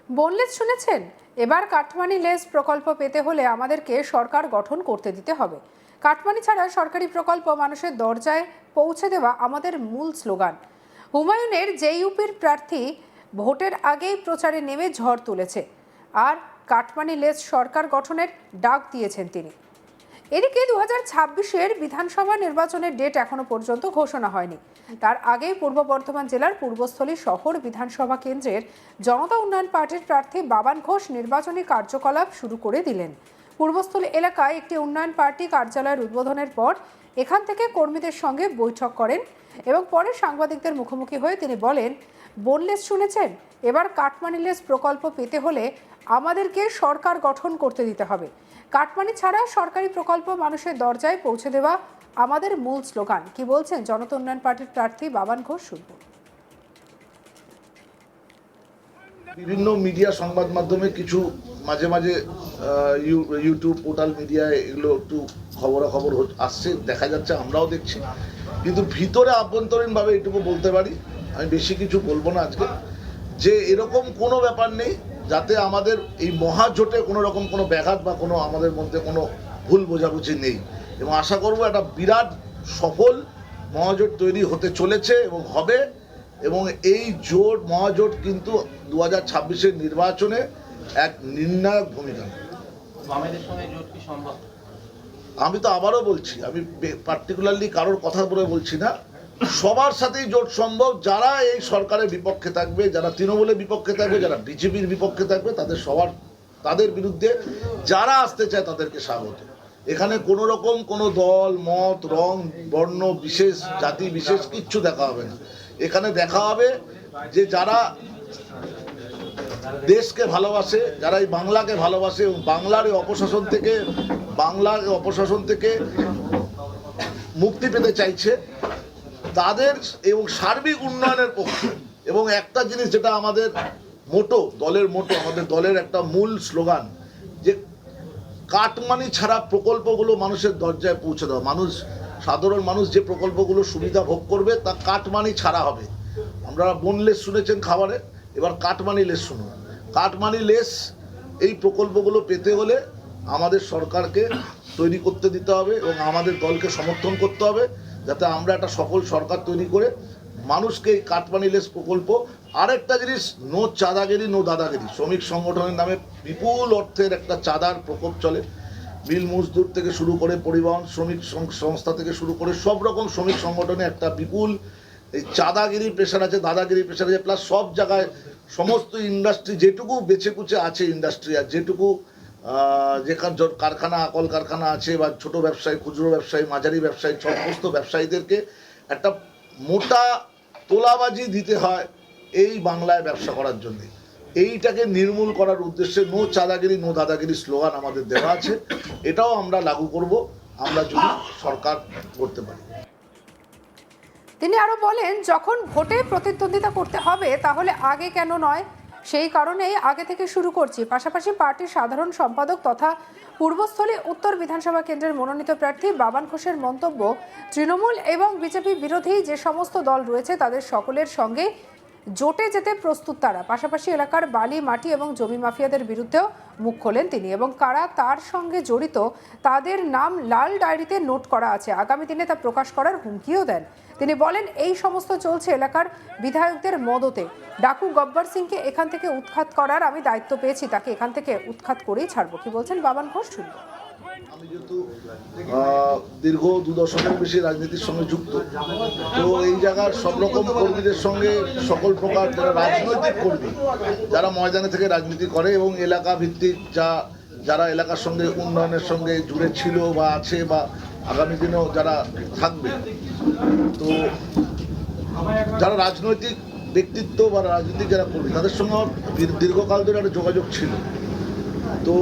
Boneless শুনেছেন? এবার cut money less প্রকল্প পেতে হলে আমাদেরকে সরকার গঠন করতে দিতে হবে। কাটমানি ছাড়া সরকারি প্রকল্প মানুষের দরজায় পৌঁছে দেওয়া আমাদের মূল স্লোগান। হুমায়ুনের জেইউপির প্রার্থী ভোটের আগেই প্রচারে নেমে ঝড় তুলেছে, আর কাটমানি লেস সরকার গঠনের ডাক দিয়েছেন তিনি। এদিকে 2026-এর বিধানসভা নির্বাচনের ডেট এখনো পর্যন্ত ঘোষণা হয়নি। তার আগে পূর্ব বর্ধমান জেলার পূর্বস্থলী শহর বিধানসভা কেন্দ্রের জনতা উন্নয়ন পার্টির প্রার্থী বাবান ঘোষ নির্বাচনী কার্যকলাপ শুরু করে দিলেন। পূর্বস্থলী এলাকায় একটি উন্নয়ন পার্টি কার্যালয়ের উদ্বোধনের পর এখান থেকে কর্মীদের সঙ্গে বৈঠক করেন এবং পরে সাংবাদিকদের মুখোমুখি হয়ে তিনি বলেন, বনলেস শুনেছেন? এবার কাটমানি লেস প্রকল্প পেতে হলে আমাদেরকে সরকার গঠন করতে দিতে হবে। কাটমানি ছাড়া সরকারি প্রকল্প মানুষের দরজায় পৌঁছে দেওয়া আমাদের মূল স্লোগান। কি বলছেন জনতা উন্নয়ন পার্টির প্রার্থী বাবান ঘোষ? শুনব। বিভিন্ন মিডিয়া সংবাদ মাধ্যমে কিছু মাঝে মাঝে ইউটিউব পোর্টাল মিডিয়ায় এগুলো একটু খবরাখবর আসছে, দেখা যাচ্ছে, আমরাও দেখছি, কিন্তু ভিতরে আভ্যন্তরীণভাবে এটুকু বলতে পারি, আমি বেশি কিছু বলবো না আজকে, যে এরকম কোনো ব্যাপার নেই যাতে আমাদের এই মহাজোটে কোনো রকম কোনো ব্যাঘাত বা কোনো আমাদের মধ্যে কোনো ভুল বোঝাবুঝি নেই। এবং আশা করব একটা বিরাট সফল মহাজোট তৈরি হতে চলেছে এবং হবে। এবং এই জোট মহাজোট কিন্তু 2026-এর নির্বাচনে এক নির্ণায়ক ভূমিকা। আমি তো আবারও বলছি, আমি পার্টিকুলারলি কারোর কথা বলে বলছি না, সবার সাথেই জোট সম্ভব। যারা এই সরকারের বিপক্ষে থাকবে, যারা তৃণমূলের বিপক্ষে থাকবে, যারা বিজেপির বিপক্ষে থাকবে, তাদের বিরুদ্ধে যারা আসতে চায় তাদেরকে স্বাগত। এখানে কোনো রকম কোনো দল, মত, রং, বর্ণ বিশেষ, জাতি বিশেষ কিচ্ছু দেখা হবে না। এখানে দেখা হবে যে যারা দেশকে ভালোবাসে, যারা এই বাংলাকে ভালোবাসে এবং বাংলার অপশাসন থেকে মুক্তি পেতে চাইছে, তাদের এবং সার্বিক উন্নয়নের পক্ষে। এবং একটা জিনিস যেটা আমাদের আমাদের দলের একটা মূল স্লোগান, যে কাটমানি ছাড়া প্রকল্পগুলো মানুষের দরজায় পৌঁছে দেওয়া। সাধারণ মানুষ যে প্রকল্পগুলো সুবিধা ভোগ করবে তা কাটমানি ছাড়া হবে। আমরা বোনলেস শুনেছেন খাবারে, এবার কাটমানি লেস শুনুন। কাটমানি লেস এই প্রকল্পগুলো পেতে হলে আমাদের সরকারকে তৈরি করতে দিতে হবে এবং আমাদের দলকে সমর্থন করতে হবে, যাতে আমরা একটা সফল সরকার তৈরি করে মানুষকে এই কাটমানি লেস প্রকল্প। আরেকটা জিনিস, নো চাঁদাগিরি নো দাদাগিরি। শ্রমিক সংগঠনের নামে বিপুল অর্থের একটা চাঁদার প্রকোপ চলে। মিল মজদুর থেকে শুরু করে পরিবহন শ্রমিক সংস্থা থেকে শুরু করে সব রকম শ্রমিক সংগঠনে একটা বিপুল এই চাঁদাগিরি প্রেশার আছে, দাদাগিরি প্রেশার আছে। প্লাস সব জায়গায় সমস্ত ইন্ডাস্ট্রি যেটুকু বেছে কুচে আছে ইন্ডাস্ট্রি, আর যেটুকু যেখানে কারখানা, কল কারখানা আছে, বা ছোট ব্যবসায়ী, খুচরো ব্যবসায়ী, মাঝারি ব্যবসায়ী, সমস্ত ব্যবসায়ীদেরকে একটা মোটা তোলাবাজি দিতে হয় এই বাংলায় ব্যবসা করার জন্য। এইটাকে নির্মূল করার উদ্দেশ্যে নো চাঁদাগিরি নো দাদাগিরি স্লোগান আমাদের দেওয়া আছে। এটাও আমরা লাগু করব আমরা যদি সরকার করতে পারি। তিনি আরো বলেন, যখন ভোটে প্রতিদ্বন্দ্বিতা করতে হবে তাহলে আগে কেন নয়, সেই কারণেই আগে থেকে শুরু করছি। পাশাপাশি পার্টির সাধারণ সম্পাদক তথা পূর্বস্থলী উত্তর বিধানসভা কেন্দ্রের মনোনীত প্রার্থী বাবান ঘোষের মন্তব্য, তৃণমূল এবং বিজেপি বিরোধী যে সমস্ত দল রয়েছে তাদের সকলের সঙ্গে জোটে যেতে প্রস্তুত তারা। পাশাপাশি এলাকার বালি, মাটি এবং জমি মাফিয়াদের বিরুদ্ধেও মুখ খোলেন তিনি, এবং কারা তার সঙ্গে জড়িত তাদের নাম লাল ডায়েরিতে নোট করা আছে, আগামী দিনে তা প্রকাশ করার হুমকিও দেন। তিনি বলেন, এই সমস্ত চলছে এলাকার বিধায়কদের মদতে। ডাকু গব্বর সিংকে এখান থেকে উৎখাত করার আমি দায়িত্ব পেয়েছি, তাকে এখান থেকে উৎখাত করেই ছাড়বো। কি বলছেন বাবান ঘোষ? শুনবো। আমি যেহেতু দীর্ঘ 2 দশকের বেশি রাজনীতির সঙ্গে যুক্ত, তো এই জায়গার সব রকম কর্মীদের সঙ্গে সকল প্রকার যারা রাজনৈতিক কর্মী, যারা ময়দানে থেকে রাজনীতি করে এবং এলাকা ভিত্তিক যারা এলাকার সঙ্গে উন্নয়নের সঙ্গে জুড়ে ছিল বা আছে বা আগামী দিনেও যারা থাকবে, তো যারা রাজনৈতিক ব্যক্তিত্ব বা রাজনীতিক যারা কর্মী, তাদের সঙ্গে দীর্ঘকাল ধরে একটা যোগাযোগ ছিল। তো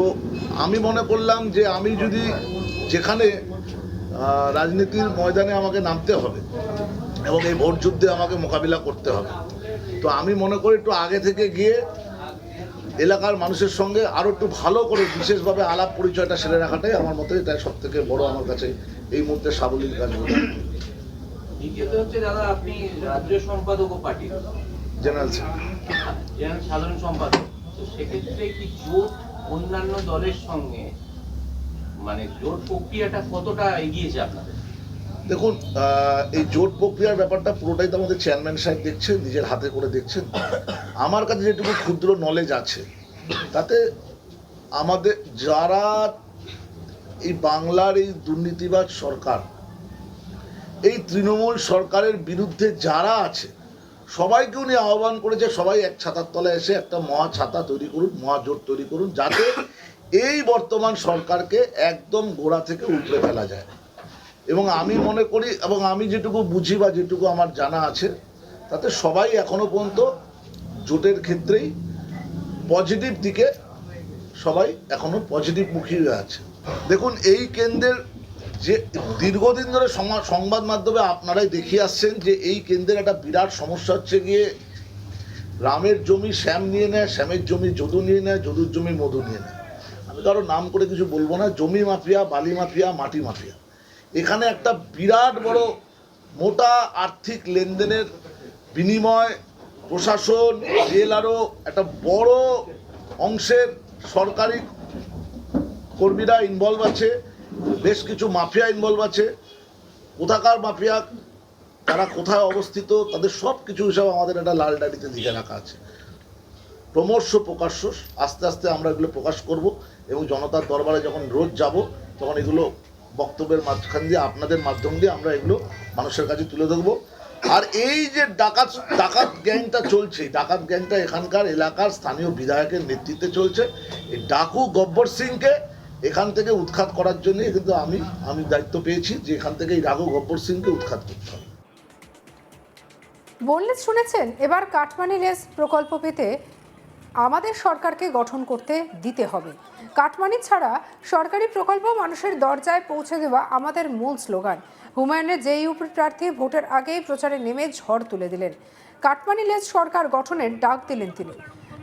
আমি মনে করলাম যে আমি যদি যেখানে রাজনীতির ময়দানে আমাকে নামতে হবে এবং এই ভোট যুদ্ধে আমাকে মোকাবিলা করতে হবে, তো আমি মনে করি একটু আগে থেকে গিয়ে এলাকার মানুষের সঙ্গে আরও একটু ভালো করে বিশেষভাবে আলাপ পরিচয়টা সেরে রাখাটাই আমার মতে এটা সব থেকে বড় আমার কাছে এই মুহূর্তে সাবলীল কাজ হবে। আপনি রাজ্য সম্পাদক ও পার্টি জেনারেল সাধারণ সম্পাদক, তো সেক্ষেত্রে কি জোট অন্যান্য দলের সঙ্গে মানে জোট প্রক্রিয়াটা কতটা এগিয়েছে আপনাদের? দেখুন, এই জোট প্রক্রিয়ার ব্যাপারটা পুরোটাই তো আমাদের চেয়ারম্যান সাহেব দেখছেন, নিজের হাতে করে দেখছেন। আমার কাছে যেটুকু ক্ষুদ্র নলেজ আছে তাতে আমাদের যারা এই বাংলার এই দুর্নীতিবাজ সরকার, এই তৃণমূল সরকারের বিরুদ্ধে যারা আছে সবাইকে উনি আহ্বান করেছে, সবাই এক ছাতার তলায় এসে একটা মহা ছাতা তৈরি করুন, মহাজোট তৈরি করুন, যাতে এই বর্তমান সরকারকে একদম গোড়া থেকে উপড়ে ফেলা যায়। এবং আমি মনে করি, এবং আমি যেটুকু বুঝি বা যেটুকু আমার জানা আছে, তাতে সবাই এখনো পর্যন্ত জোটের ক্ষেত্রেই পজিটিভ দিকে, সবাই এখনো পজিটিভ মুখী হয়ে আছে। দেখুন, এই কেন্দ্রের যে দীর্ঘদিন ধরে সংবাদ মাধ্যমে আপনারাই দেখিয়ে আসছেন যে এই কেন্দ্রের একটা বিরাট সমস্যা হচ্ছে গিয়ে রামের জমি শ্যাম নিয়ে নেয়, শ্যামের জমি যদু নিয়ে নেয়, যদুর জমি মধু নিয়ে নেয়। আমি কারো নাম করে কিছু বলবো না, জমি মাফিয়া, বালি মাফিয়া, মাটি মাফিয়া। এখানে একটা বিরাট বড় মোটা আর্থিক লেনদেনের বিনিময়, প্রশাসন, জেলারও একটা বড় অংশের সরকারি কর্মীরা ইনভলভ আছে, বেশ কিছু মাফিয়া ইনভলভ আছে। কোথাকার মাফিয়া, তারা কোথায় অবস্থিত, তাদের সব কিছু হিসাবে আমাদের একটা লাল ডায়েরিতে লিখে রাখা আছে। ক্রমশ প্রকাশ্য আস্তে আস্তে আমরা এগুলো প্রকাশ করব, এবং জনতার দরবারে যখন রোজ যাব তখন এগুলো বক্তব্যের মাঝখান দিয়ে, আপনাদের মাধ্যম দিয়ে আমরা এগুলো মানুষের কাছে তুলে ধরবো। আর এই যে ডাকাত গ্যাংটা চলছে, ডাকাত গ্যাংটা এখানকার এলাকার স্থানীয় বিধায়কের নেতৃত্বে চলছে। এই ডাকু গব্বর সিংকে এখান থেকে উৎখাত করার জন্যই কিন্তু আমি দায়িত্ব পেয়েছি যে এখান থেকে এই ডাকু গব্বর সিংকে উৎখাত করতে হবে। বললেন, শুনেছেন, এবার কাটমানি লেস প্রকল্প পেতে আমাদের সরকারকে গঠন করতে দিতে হবে। কাটমানি ছাড়া সরকারি প্রকল্প মানুষের দরজায় পৌঁছে দেওয়া আমাদের মূল স্লোগান। হুমায়ুনের জেইউপি প্রার্থী ভোটের আগেই প্রচারে নেমে ঝড় তুলে দিলেন। কাটমানি লেস সরকার গঠনের ডাক দিলেন তিনি।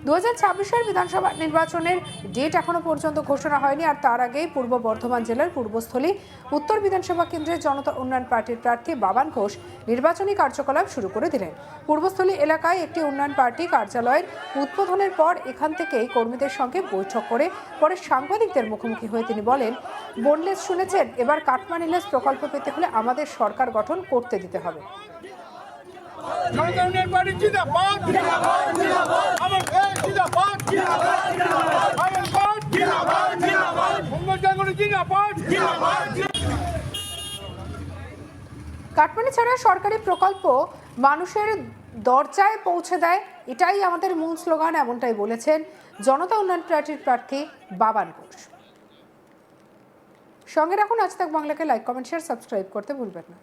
2026 বিধানসভা নির্বাচনের ডেট এখনো পর্যন্ত ঘোষণা হয়নি, আর তার আগেই পূর্ব বর্ধমান জেলার পূর্বস্থলী উত্তর বিধানসভা কেন্দ্রের জনতা উন্নয়ন পার্টির প্রার্থী বাবান ঘোষ নির্বাচনী কার্যকলাপ শুরু করে দিলেন। পূর্বস্থলী এলাকায় একটি উন্নয়ন পার্টি কার্যালয়ের উদ্বোধনের পর এখান থেকেই কর্মীদের সঙ্গে বৈঠক করে পরে সাংবাদিকদের মুখোমুখি হয়ে তিনি বলেন, বনলেস, শুনেছেন, এবার কাটমানি লেস প্রকল্প পেতে হলে আমাদের সরকার গঠন করতে দিতে হবে। জনতা উন্নয়ন পার্টি জিন্দাবাদ, জিন্দাবাদ, জিন্দাবাদ, আমার দেশ জিন্দাবাদ, জিন্দাবাদ, জিন্দাবাদ, আমার পার্টি জিন্দাবাদ, জিন্দাবাদ, মঙ্গলজাগরণ জিন্দাবাদ, জিন্দাবাদ। কাটমানি ছাড়া সরকারি প্রকল্প মানুষের দরজায় পৌঁছে দেয়, এটাই আমাদের মূল স্লোগান, এমনটাই বলেছেন জনতা উন্নয়ন পার্টির প্রার্থী বাবান ঘোষ। সঙ্গে রাখুন আজ তাক বাংলাকে, লাইক, কমেন্ট, শেয়ার, সাবস্ক্রাইব করতে ভুলবেন না।